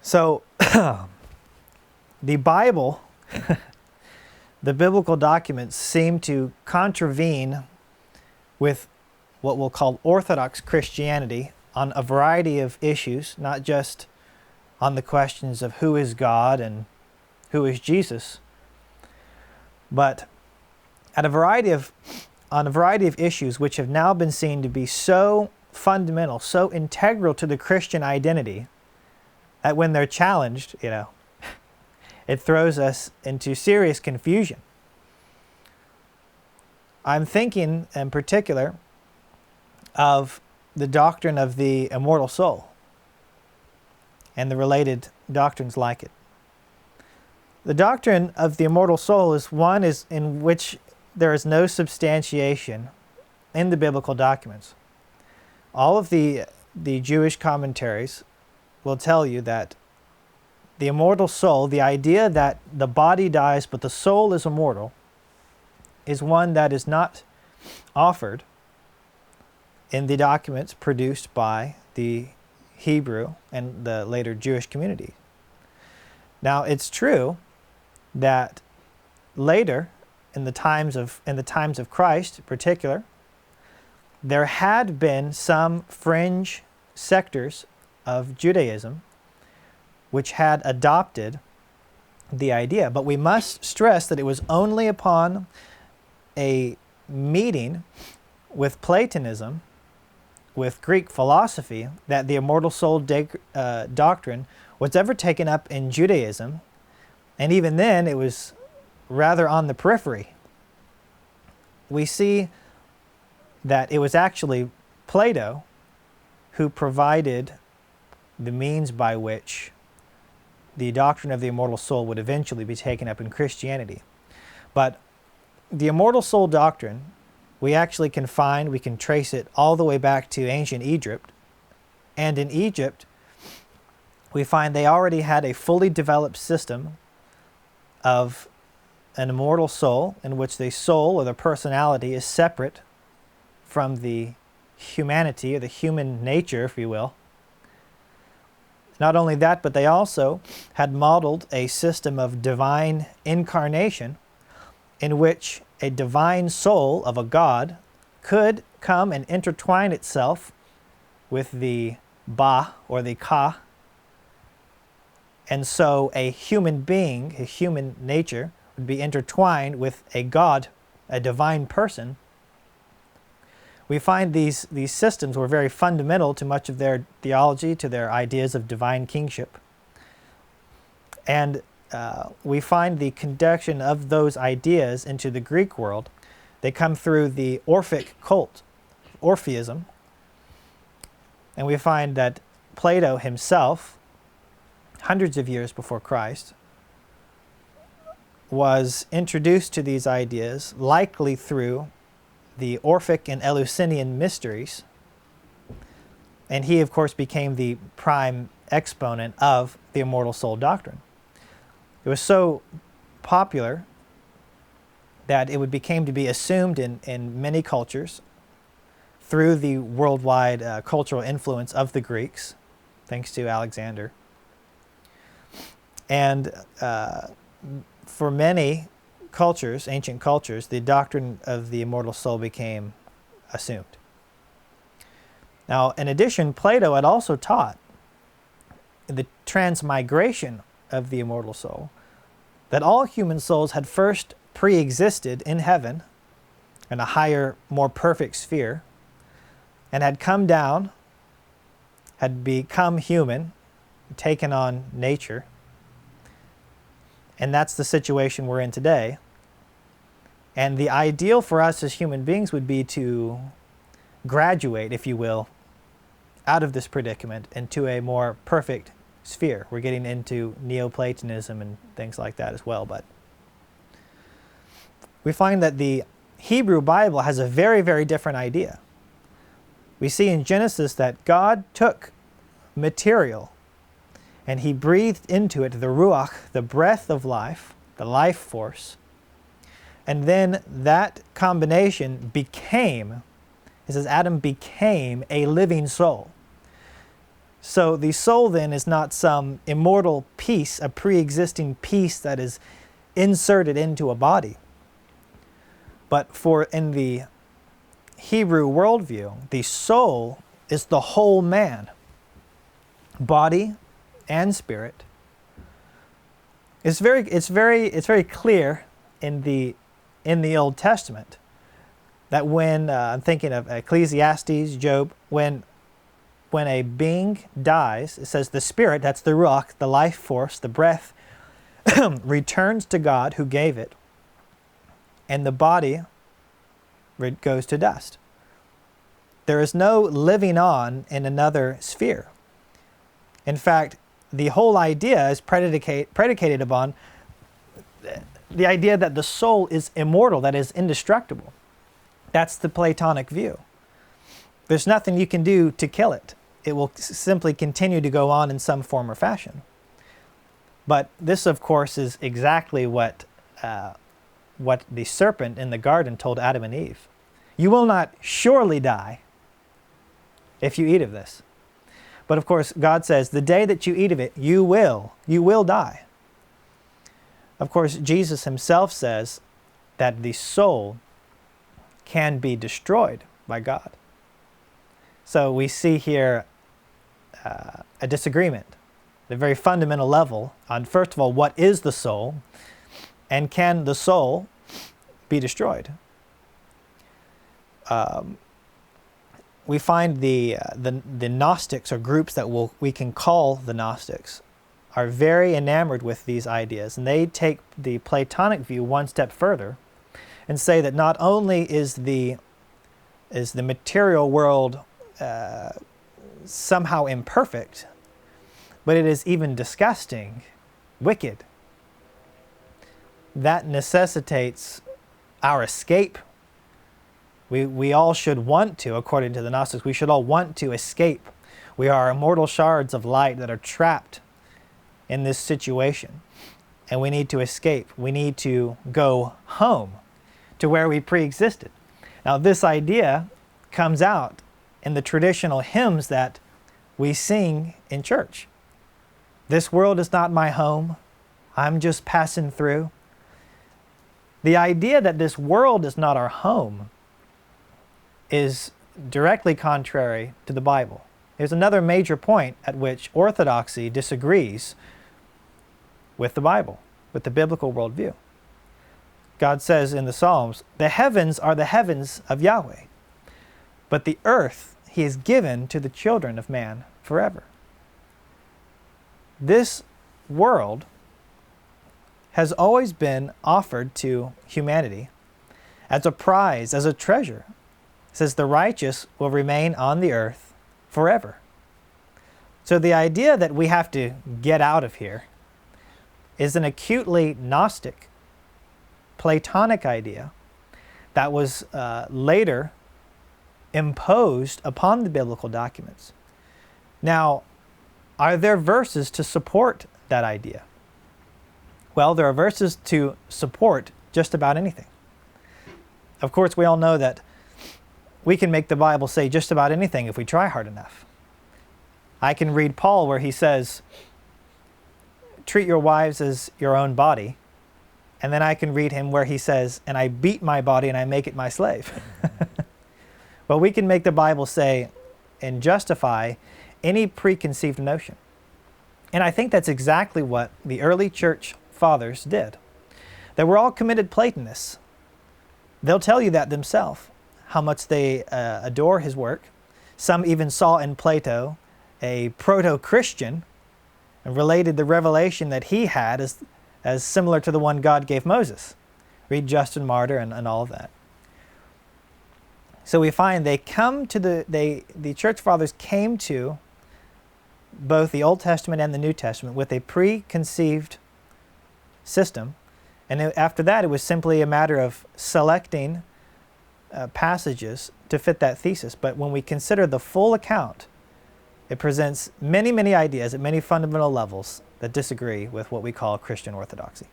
So, the Bible, the biblical documents seem to contravene with what we'll call Orthodox Christianity on a variety of issues, not just on the questions of who is God and who is Jesus, but on a variety of issues which have now been seen to be so fundamental, so integral to the Christian identity, that when they're challenged, it throws us into serious confusion. I'm thinking in particular of the doctrine of the immortal soul and the related doctrines like it. The doctrine of the immortal soul is one in which there is no substantiation in the biblical documents. All of the Jewish commentaries will tell you that the immortal soul, the idea that the body dies but the soul is immortal, is one that is not offered in the documents produced by the Hebrew and the later Jewish community. Now, it's true that later, in the times of Christ in particular, there had been some fringe sectors of Judaism which had adopted the idea. But we must stress that it was only upon a meeting with Platonism, with Greek philosophy, that the immortal soul doctrine was ever taken up in Judaism. And even then, it was rather on the periphery. We see that it was actually Plato who provided the means by which the doctrine of the immortal soul would eventually be taken up in Christianity. But the immortal soul doctrine, we can trace it all the way back to ancient Egypt. And in Egypt, we find they already had a fully developed system of an immortal soul in which the soul or the personality is separate from the humanity or the human nature, if you will. Not only that, but they also had modeled a system of divine incarnation in which a divine soul of a god could come and intertwine itself with the Ba or the Ka. And so a human being, a human nature, would be intertwined with a god, a divine person. We find these systems were very fundamental to much of their theology, to their ideas of divine kingship. And we find the conduction of those ideas into the Greek world. They come through the Orphic cult, Orphism. And we find that Plato himself, hundreds of years before Christ, was introduced to these ideas, likely through the Orphic and Eleusinian mysteries. And he, of course, became the prime exponent of the immortal soul doctrine. It was so popular that it became to be assumed in many cultures through the worldwide cultural influence of the Greeks, thanks to Alexander. And for many cultures, ancient cultures, the doctrine of the immortal soul became assumed. Now, in addition, Plato had also taught the transmigration of the immortal soul, that all human souls had first pre-existed in heaven in a higher, more perfect sphere, and had come down, had become human, taken on nature. And that's the situation we're in today. And the ideal for us as human beings would be to graduate, if you will, out of this predicament into a more perfect sphere. We're getting into Neoplatonism and things like that as well. But we find that the Hebrew Bible has a very, very different idea. We see in Genesis that God took material and he breathed into it the Ruach, the breath of life, the life force. And then that combination became, it says Adam became a living soul. So the soul then is not some immortal piece, a pre-existing piece that is inserted into a body. But in the Hebrew worldview, the soul is the whole man, body and spirit. It's very clear in the Old Testament that when I'm thinking of Ecclesiastes, Job, when a being dies, it says the spirit, that's the ruach, the life force, the breath, returns to God who gave it, and the body goes to dust. There is no living on in another sphere. In fact, the whole idea is predicated upon the idea that the soul is immortal, that is indestructible. That's the Platonic view. There's nothing you can do to kill it. It will simply continue to go on in some form or fashion. But this, of course, is exactly what the serpent in the garden told Adam and Eve. You will not surely die if you eat of this. But of course, God says, the day that you eat of it, you will die. Of course, Jesus himself says that the soul can be destroyed by God. So we see here a disagreement at a very fundamental level on, first of all, what is the soul, and can the soul be destroyed? We find the Gnostics, or groups that we can call the Gnostics, are very enamored with these ideas, and they take the Platonic view one step further and say that not only is the material world somehow imperfect, but it is even disgusting, wicked. That necessitates our escape. We all should want to, according to the Gnostics, we should all want to escape. We are immortal shards of light that are trapped in this situation, and we need to escape. We need to go home to where we pre-existed. Now, this idea comes out in the traditional hymns that we sing in church. This world is not my home. I'm just passing through. The idea that this world is not our home is directly contrary to the Bible. There's another major point at which orthodoxy disagrees with the Bible, with the biblical worldview. God says in the Psalms, the heavens are the heavens of Yahweh, but the earth he has given to the children of man forever. This world has always been offered to humanity as a prize, as a treasure. It says the righteous will remain on the earth forever. So the idea that we have to get out of here is an acutely Gnostic, Platonic idea that was later imposed upon the biblical documents. Now, are there verses to support that idea? Well, there are verses to support just about anything. Of course, we all know that we can make the Bible say just about anything if we try hard enough. I can read Paul where he says, treat your wives as your own body. And then I can read him where he says, and I beat my body and I make it my slave. Well, we can make the Bible say and justify any preconceived notion. And I think that's exactly what the early church fathers did. They were all committed Platonists. They'll tell you that themselves, how much they adore his work. Some even saw in Plato a proto-Christian and related the revelation that he had as similar to the one God gave Moses. Read Justin Martyr and all of that. So we find the church fathers came to both the Old Testament and the New Testament with a preconceived system. And after that, it was simply a matter of selecting passages to fit that thesis. But when we consider the full account, it presents many, many ideas at many fundamental levels that disagree with what we call Christian orthodoxy.